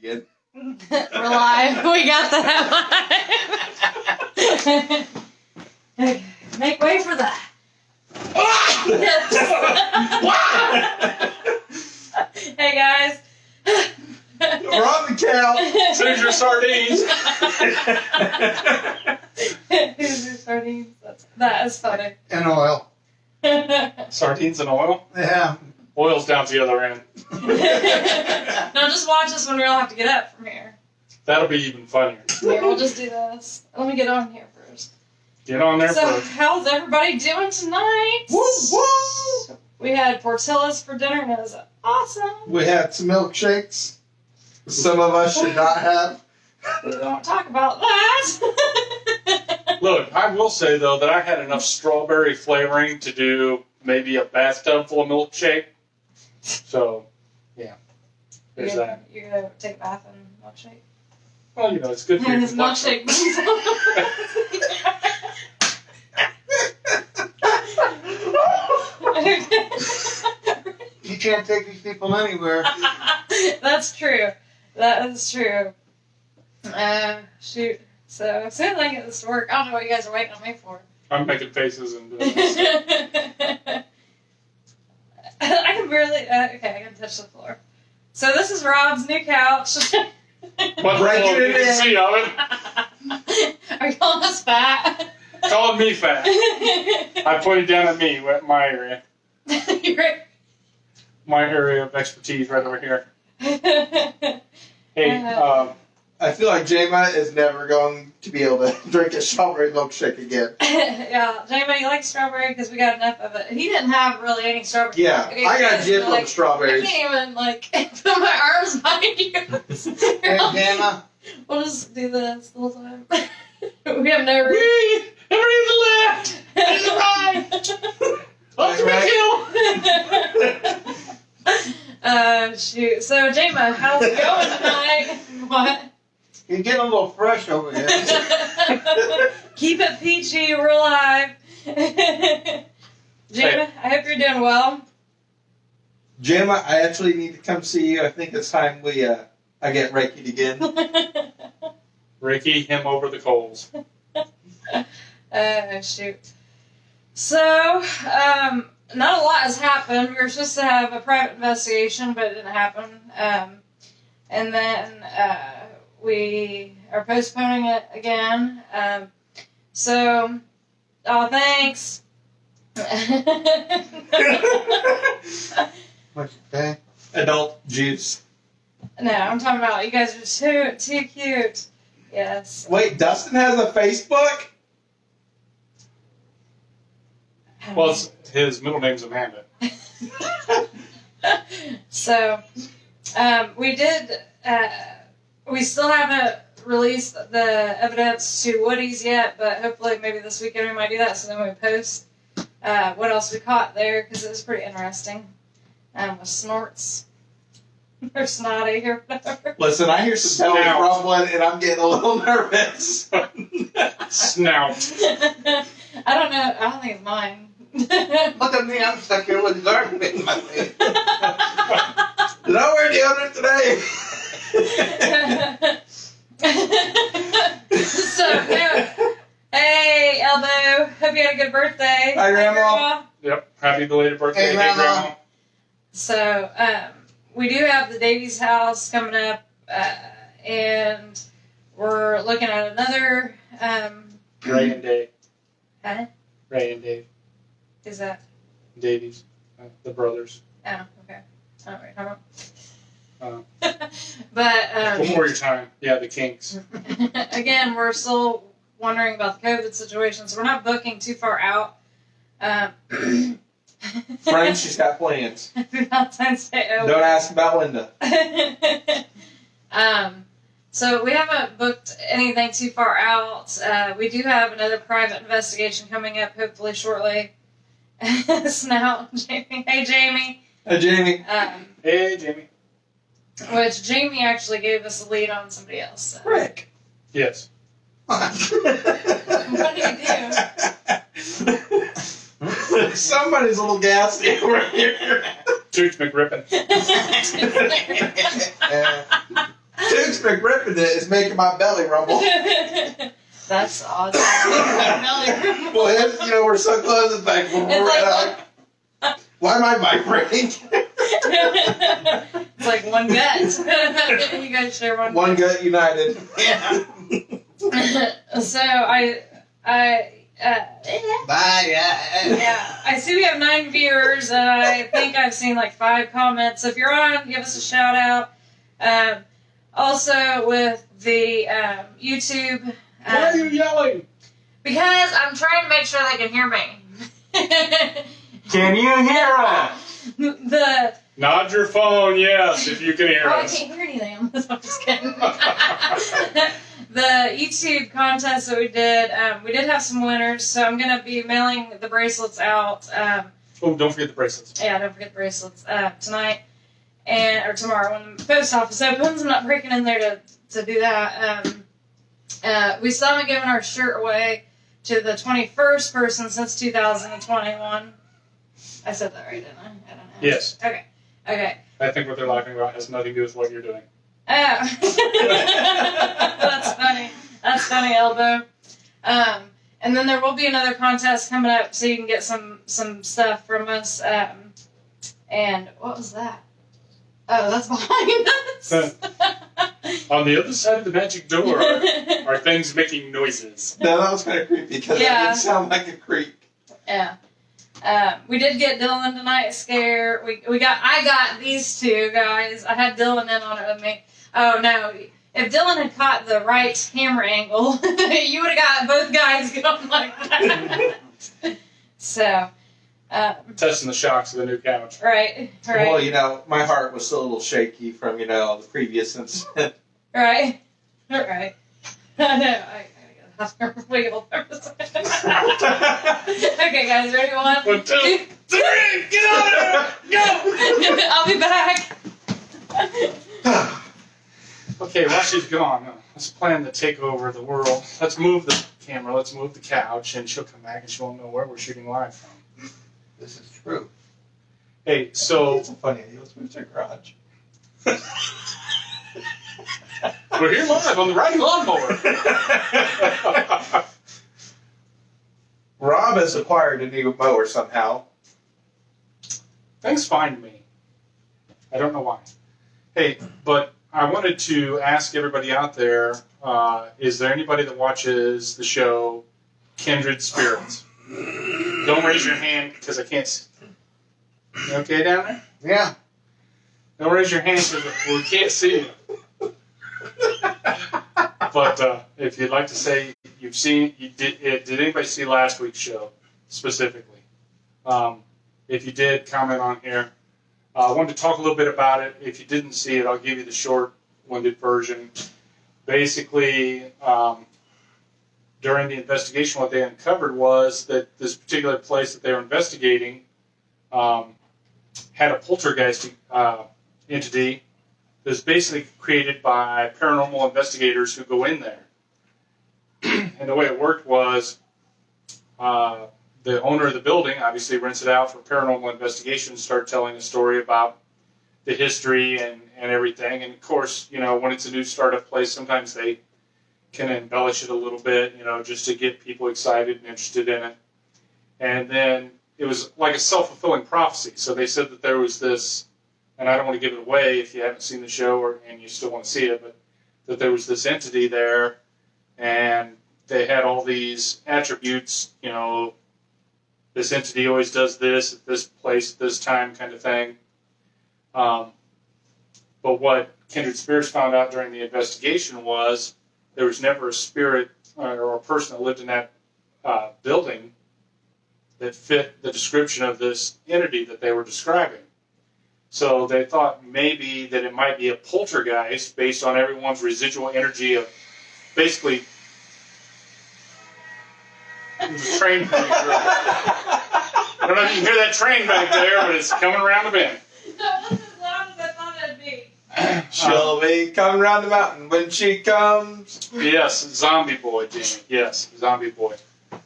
again. We're live. We got that live. Make way for that. Hey guys. We're on the couch. Hoosier sardines. Hoosier sardines. That is funny. And oil. Sardines and oil? Yeah. Oil's down to the other end. No, just watch us when we all have to get up from here. That'll be even funnier. Here, we'll just do this. Let me get on here first. Get on there So, first. how's everybody doing tonight? Woo, woo. We had Portillo's for dinner, and it was awesome. We had some milkshakes. Some of us should not have. We don't talk about that. Look, I will say, though, that I had enough strawberry flavoring to do maybe a bathtub full of milkshake. So, yeah. There's that. You're going to take a bath and milkshake? Well, you know, it's good for And your his milkshake. You can't take these people anywhere. That's true. That is true. Shoot. So, as soon as I get this to work, I don't know what you guys are waiting on me for. I'm making faces and doing this. I can barely. Okay, I can touch the floor. So this is Rob's new couch. What Breaking the it in. see of it? Are you calling us fat? Calling me fat. I pointed down at me, my area. You're right. My area of expertise right over here. Hey, I feel like J-Ma is never going to be able to drink a strawberry milkshake again. Yeah, does anybody like strawberry? Because we got enough of it. He didn't have really any strawberry. Yeah, Okay, I got guys, jip on like, the strawberries. I can't even put my arms behind yours. Hey, J-Ma. We'll just do this the whole time. We have no room. wee! Everybody's left! And the right! Right. Shoot. So, J-Ma, how's it going tonight? What? You're getting a little fresh over here. Keep it peachy. We're live. J-Ma, I hope you're doing well. J-Ma, I actually need to come see you. I think it's time I get Reiki again. Ricky, him over the coals. Shoot. So, not a lot has happened. We were supposed to have a private investigation, but it didn't happen. And then we are postponing it again. So, thanks. What's that? Adult juice. No, I'm talking about you guys are too cute. Yes. Wait, Dustin has a Facebook? Well, his middle name's Amanda. So, we did, we still haven't released the evidence to Woody's yet, but hopefully maybe this weekend we might do that, so then we post what else we caught there, because it was pretty interesting, with snorts, or snotty, or whatever. Listen, I hear some bells Snout. rumbling, and I'm getting a little nervous. Snout. I don't know, I don't think it's mine. Look at me, I'm stuck here with garden in my face. Did I wear deodorant today? So, hey, Elbow, hope you had a good birthday. Hi, Grandma. Yep. Happy belated birthday, Hey, Grandma. So, we do have the Davies house coming up, and we're looking at another, Ray and Dave. huh? Ray and Dave. Is that, Davies. The brothers. oh, okay. I don't know what you're talking Uh, about. But, before your time. Yeah, the Kinks. again, we're still wondering about the COVID situation, so we're not booking too far out. Friends, she's got plans. Valentine's Day. Don't ask about Linda. So we haven't booked anything too far out. We do have another private investigation coming up, hopefully shortly. Snout, Jamie. Hey, Jamie. Hey, Jamie. Hey, Jamie. Which Jamie actually gave us a lead on somebody else. So. Rick. Yes. What did he do? Somebody's a little gassy over here. Toots McRippin. Toots been ripping it is making my belly rumble. That's odd. Well, you know, we're so close. It's like, why am I vibrating? It's like one gut. You guys share one. One gut united. Yeah. So I see we have 9 viewers, and I think I've seen like 5 comments. So if you're on, give us a shout out. Also with the YouTube. Why are you yelling? Because I'm trying to make sure they can hear me. Can you hear us? The Nod your phone, yes, if you can hear I us. can't hear anything. I'm just kidding. The YouTube contest that we did have some winners, so I'm going to be mailing the bracelets out. Oh, don't forget the bracelets. Yeah, don't forget the bracelets tonight or tomorrow when the post office opens. I'm not breaking in there to do that. We still haven't given our shirt away to the 21st person since 2021. I said that right, didn't I? I don't know. Yes. Okay. I think what they're laughing about has nothing to do with what you're doing. Oh. That's funny, Elbow. And then there will be another contest coming up, so you can get some stuff from us. And what was that? Oh, that's behind us. On the other side of the magic door are things making noises. No, that was kind of creepy because it didn't sound like a creep. Yeah. We did get Dylan tonight scared. I got these 2 guys. I had Dylan in on it with me. Oh no. If Dylan had caught the right camera angle, you would have got both guys going like that. So, testing the shocks of the new couch. Right. Well, you know, my heart was still a little shaky from, you know, the previous incident. Right. I know. I gotta wiggle for a second. Okay, guys, ready? 1, 1, 2, 3, get out of there! Go! I'll be back. Okay, while she's gone, let's plan to take over the world. Let's move the camera, let's move the couch, and she'll come back and she won't know where we're shooting live from. This is true. Hey, so... It's a funny idea. Let's move to the garage. We're here live on the riding lawnmower. Rob has acquired a new mower somehow. Things find me. I don't know why. Hey, but I wanted to ask everybody out there, is there anybody that watches the show Kindred Spirits? Don't raise your hand because I can't see. You okay down there? Yeah. Don't raise your hand because we can't see you. But if you'd like to say you've seen, did anybody see last week's show specifically? If you did, comment on here. I wanted to talk a little bit about it. If you didn't see it, I'll give you the short-winded version. Basically, during the investigation, what they uncovered was that this particular place that they were investigating had a poltergeist entity that's basically created by paranormal investigators who go in there. And the way it worked was the owner of the building obviously rents it out for paranormal investigations, start telling a story about the history and everything. And of course, you know, when it's a new startup place, sometimes they can embellish it a little bit, you know, just to get people excited and interested in it. And then it was like a self-fulfilling prophecy. So they said that there was this, and I don't want to give it away if you haven't seen the show and you still want to see it, but that there was this entity there, and they had all these attributes, you know, this entity always does this at this place at this time kind of thing. But what Kindred Spirits found out during the investigation was there was never a spirit or a person that lived in that building that fit the description of this entity that they were describing. So they thought maybe that it might be a poltergeist based on everyone's residual energy of basically there's a train coming through. I don't know if you can hear that train back there, but it's coming around the bend. That wasn't as loud as I thought it'd be. She'll be coming around the mountain when she comes. Yes, Zombie Boy, Jamie. Yes, Zombie Boy.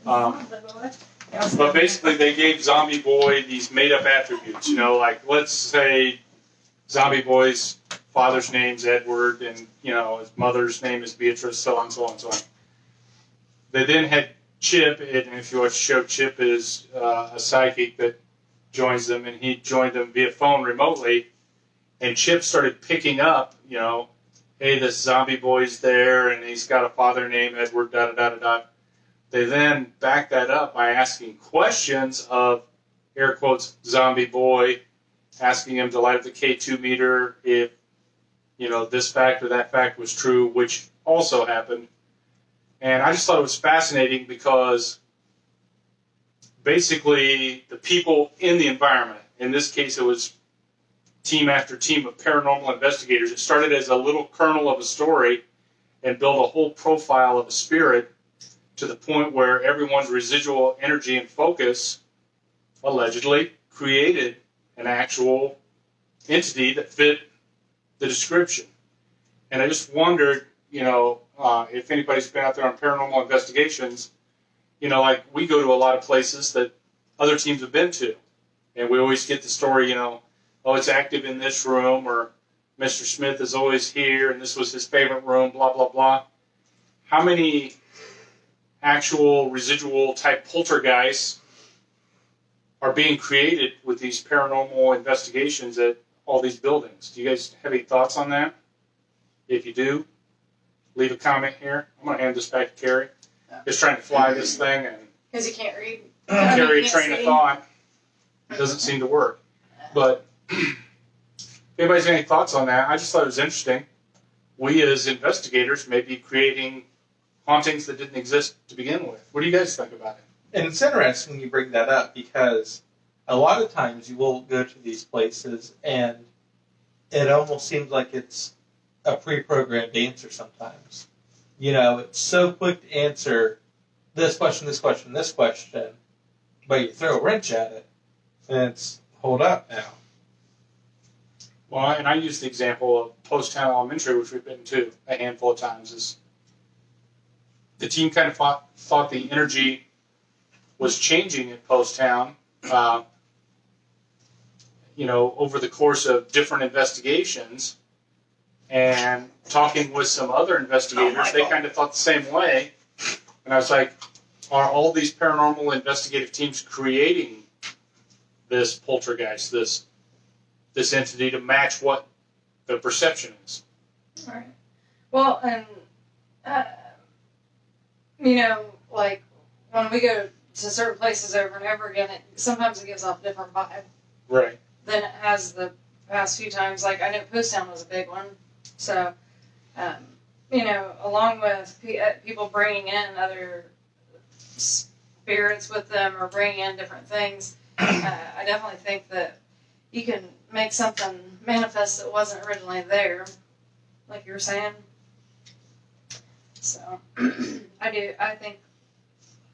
But basically, they gave Zombie Boy these made-up attributes. You know, like let's say Zombie Boy's father's name's Edward, and his mother's name is Beatrice, so on, so on, so on. They then had Chip, and if you watch the show, Chip is a psychic that joins them, and he joined them via phone remotely. And Chip started picking up, hey, this zombie boy's there, and he's got a father named Edward, da-da-da-da-da. They then backed that up by asking questions of, air quotes, zombie boy, asking him to light up the K2 meter if, this fact or that fact was true, which also happened. And I just thought it was fascinating because basically the people in the environment, in this case it was team after team of paranormal investigators, it started as a little kernel of a story and built a whole profile of a spirit to the point where everyone's residual energy and focus allegedly created an actual entity that fit the description. And I just wondered, if anybody's been out there on paranormal investigations, like we go to a lot of places that other teams have been to. And we always get the story, oh, it's active in this room, or Mr. Smith is always here, and this was his favorite room, blah, blah, blah. How many actual residual type poltergeists are being created with these paranormal investigations at all these buildings? Do you guys have any thoughts on that? If you do, leave a comment here. I'm going to hand this back to Carrie. Just trying to fly this thing and Because you can't read. carry a train of thought. It doesn't seem to work. But if anybody's got any thoughts on that, I just thought it was interesting. We as investigators may be creating hauntings that didn't exist to begin with. What do you guys think about it? And it's interesting you bring that up because a lot of times you will go to these places and it almost seems like it's a pre-programmed answer sometimes. It's so quick to answer this question, this question, this question, but you throw a wrench at it and it's, hold up now. Well, and I use the example of Post Town Elementary, which we've been to a handful of times, is the team kind of thought the energy was changing at Post Town, over the course of different investigations, and talking with some other investigators, they kind of thought the same way. And I was like, are all these paranormal investigative teams creating this poltergeist, this entity to match what the perception is? All right. Well, and, like when we go to certain places over and over again, sometimes it gives off a different vibe. Right. Than it has the past few times. Like, I know Post Town was a big one. So, along with people bringing in other spirits with them or bringing in different things, I definitely think that you can make something manifest that wasn't originally there, like you were saying. So, I think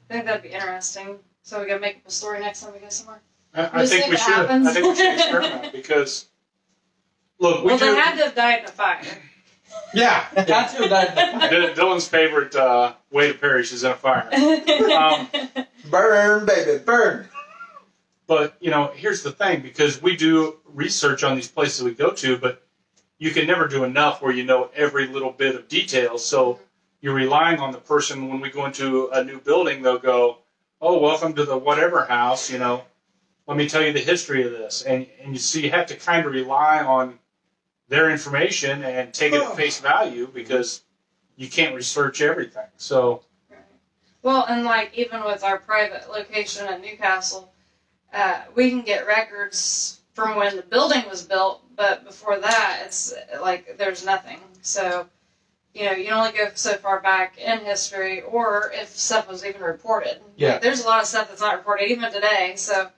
that'd be interesting. So we gotta make up a story next time we go somewhere. I think we should. I think we should experiment because, look, they had to have died in a fire. Yeah, had to have died in a fire. Dylan's favorite way to perish is in a fire. Burn, baby, burn. But, here's the thing, because we do research on these places we go to, but you can never do enough where you know every little bit of detail. So you're relying on the person when we go into a new building, they'll go, oh, welcome to the whatever house, let me tell you the history of this. And you have to kind of rely on their information and take it at face value because you can't research everything. So, well, and like even with our private location in Newcastle, we can get records from when the building was built, but before that, it's like there's nothing. So, you only go so far back in history, or if stuff was even reported. Yeah. Like, there's a lot of stuff that's not reported even today. So,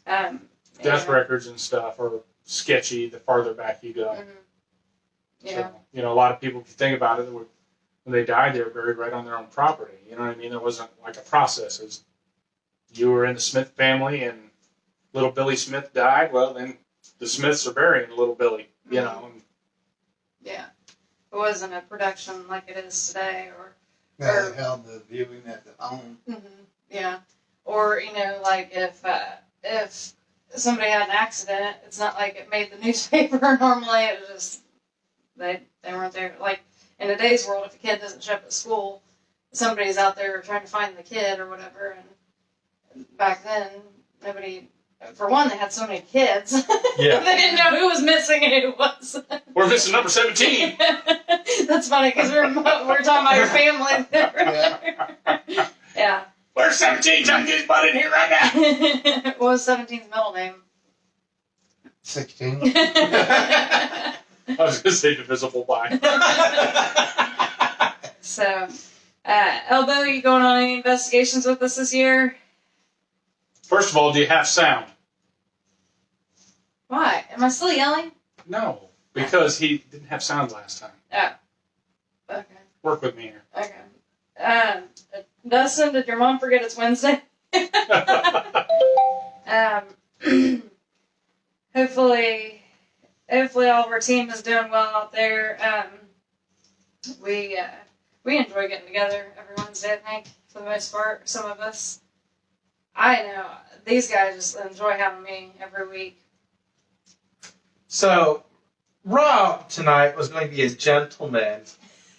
death records and stuff are sketchy the farther back you go. Mm-hmm. Yeah. So, a lot of people, if you think about it, when they died, they were buried right on their own property. You know what I mean? There wasn't like a process. You were in the Smith family and little Billy Smith died, well, then the Smiths are burying little Billy, And, yeah. It wasn't a production like it is today, or They held the viewing at the home. mm-hmm. Yeah. Or, like if somebody had an accident, it's not like it made the newspaper normally. It was just They weren't there. Like, in today's world, if a kid doesn't show up at school, somebody's out there trying to find the kid or whatever. And back then, nobody, for one, they had so many kids. Yeah. They didn't know who was missing and who wasn't. We're missing number 17. That's funny because we're talking about your family. Yeah. Where's 17? Trying to get his butt in here right now. What was 17's middle name? 16. I was going to say divisible by. So, Elbow, you going on any investigations with us this year? First of all, do you have sound? Why? Am I still yelling? No, because he didn't have sound last time. Oh. Okay. Work with me here. Okay. Dustin, did your mom forget it's Wednesday? Hopefully all of our team is doing well out there. We enjoy getting together every Wednesday, I think, for the most part, some of us. I know these guys just enjoy having me every week. So, Rob tonight was going to be a gentleman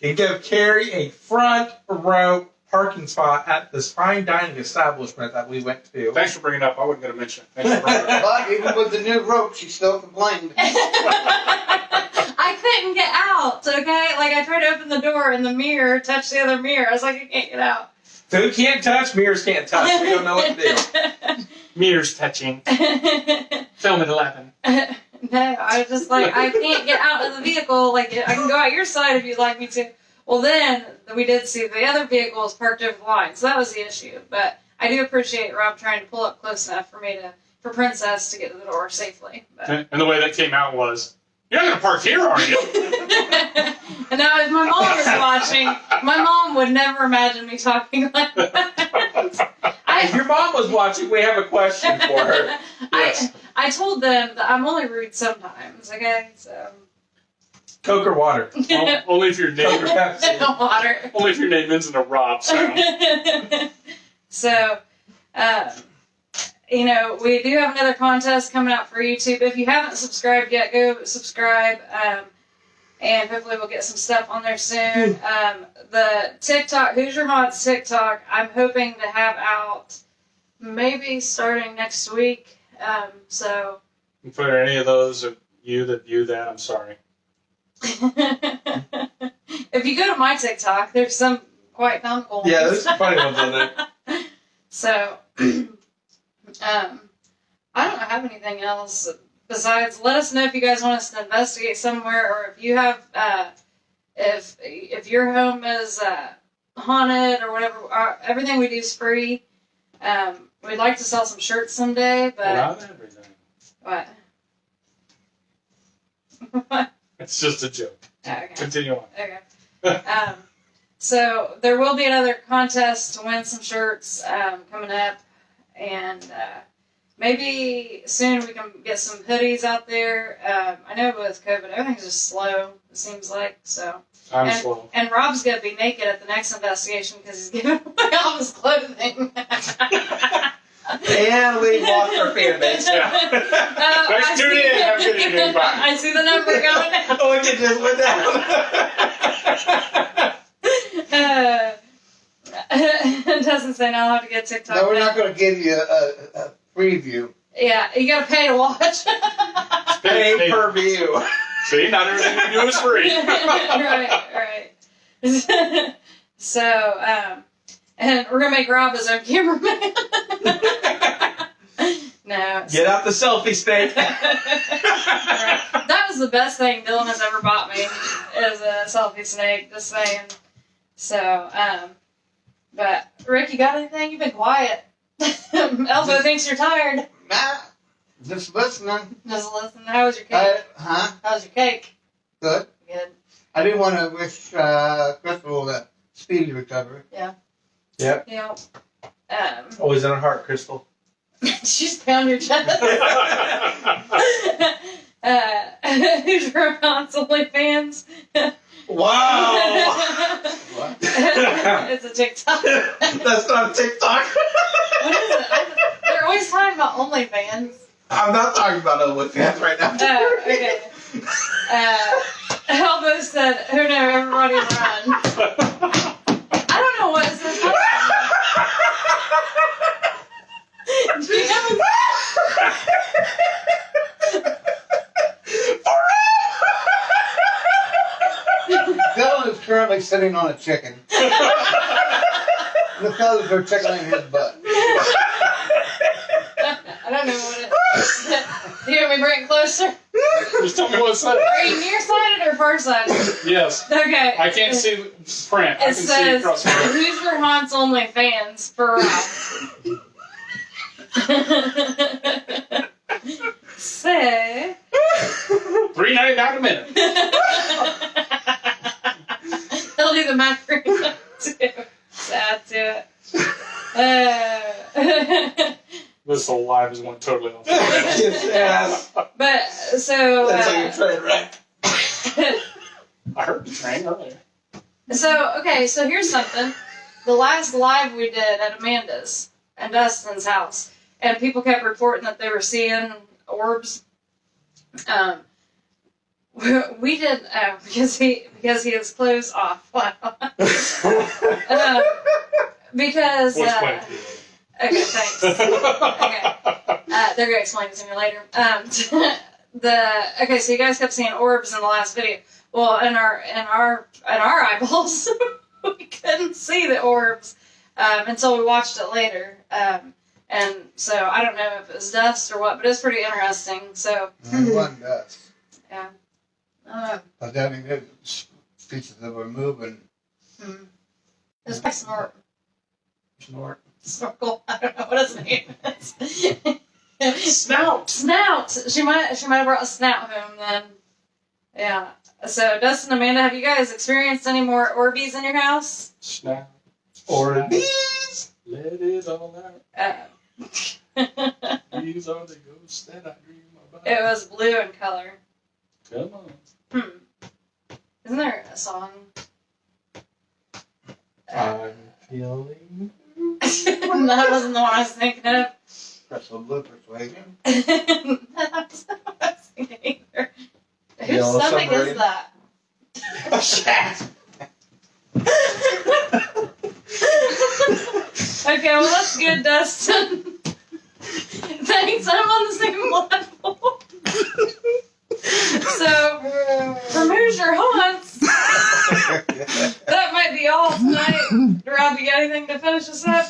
and go carry a front row parking spot at this fine dining establishment that we went to. Thanks for bringing it up. I wasn't going to mention it. Thanks for bringing it up. But even with the new rope, she still complained. I couldn't get out, okay? Like, I tried to open the door and the mirror touched the other mirror. I was like, I can't get out. Food can't touch, mirrors can't touch. We don't know what to do. Mirrors touching. Film at 11. No, I was just like, I can't get out of the vehicle. Like, I can go out your side if you'd like me to. Well, then we did see the other vehicle was parked over the line, so that was the issue. But I do appreciate Rob trying to pull up close enough for Princess to get to the door safely. But. And the way that came out was, you're not going to park here, are you? And now, if my mom was watching, my mom would never imagine me talking like that. If your mom was watching, we have a question for her. Yes. I told them that I'm only rude sometimes, okay? So. Coke or water? Only if your Coke or name, Pepsi? Water. only if your name ends in a Rob sound. So, we do have another contest coming out for YouTube. If you haven't subscribed yet, go subscribe. And hopefully we'll get some stuff on there soon. The TikTok, Hoosier Haunts TikTok, I'm hoping to have out maybe starting next week. So. And for any of those of you that view that, I'm sorry. If you go to my TikTok, there's some quite comical ones. Yeah, there's some funny ones on there. So, I don't have anything else besides let us know if you guys want us to investigate somewhere, or if you have, if your home is haunted or whatever. Everything we do is free. We'd like to sell some shirts someday, but Not everything. what? What? It's just a joke. Okay. Continue on. Okay. So there will be another contest to win some shirts coming up, and maybe soon we can get some hoodies out there. I know with COVID, everything's just slow, it seems like. So. I'm slow. And Rob's going to be naked at the next investigation because he's giving away all his clothing. And we've lost our fan base. Yeah. Thanks for tuning in. Have a good evening. Bye. I see the number going down. Oh, it just went down. It doesn't say now. I'll have to get TikTok. No, we're now. not going to give you a preview. Yeah, you got to pay to watch. Pay per view. See, not everything we do is free. right. So, and we're going to make Rob his own cameraman. No. Get out the selfie stick. Right. That was the best thing Dylan has ever bought me, is a selfie snake, just saying. So, but Rick, you got anything? You've been quiet. Elbow thinks you're tired. Nah, just listening. Just listen. How was your cake? Huh? How's your cake? Good. Good. I do want to wish Crystal a speedy recovery. Yep. Yeah. Always in our heart, Crystal. She's pound your chest. Hoosier Haunts OnlyFans. Wow. What? It's a TikTok. That's not TikTok. What is it? They're always talking about OnlyFans. I'm not talking about OnlyFans right now. Oh, okay. Elbow everybody run. I don't know what is this. Do you have Dylan is currently sitting on a chicken. The fellas are tickling his butt. I don't know what it is. Do you want me to bring it closer? Just tell me what it says. Are you nearsighted or farsighted? Yes. Okay. I can't see the print. I It can see says, across the room. Hoosier Haunts only fans for Say. $3.99 a minute. He'll do the math for you too. Sad to it. This whole live is one totally off. Yes. But so. That's like a train wreck. I heard the train earlier. So, okay, so here's something. The last live we did at Amanda's and Dustin's house, and people kept reporting that they were seeing orbs. We did because he has clothes off. Because We'll explain it to okay, thanks. Okay, they're gonna explain it to me later. Okay, so you guys kept seeing orbs in the last video. Well, in our eyeballs, we couldn't see the orbs until we watched it later. And so I don't know if it was dust or what, but it's pretty interesting. So It wasn't dust. yeah. But I mean, there's pieces that were moving. It was like Snort. snorkel. I don't know what his name is. Snout. Snout. She might have brought a snout home then. Yeah. So Dustin, Amanda, have you guys experienced any more Orbeez in your house? Snout. Or bees. Let it all out. These are the ghosts that I dream about. It was blue in color. Come on. Isn't there a song? I'm feeling. That wasn't the one I was thinking of. Press the blue persuasion. That's not what I was thinking either. Whose Yellow stomach submarine. is that? Okay, well that's good, Dustin. Thanks, I'm on the same level. So, from Hoosier Haunts, that might be all tonight. Rob, you got anything to finish us up?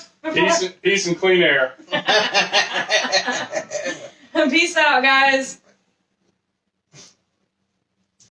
Peace and clean air. Peace out, guys.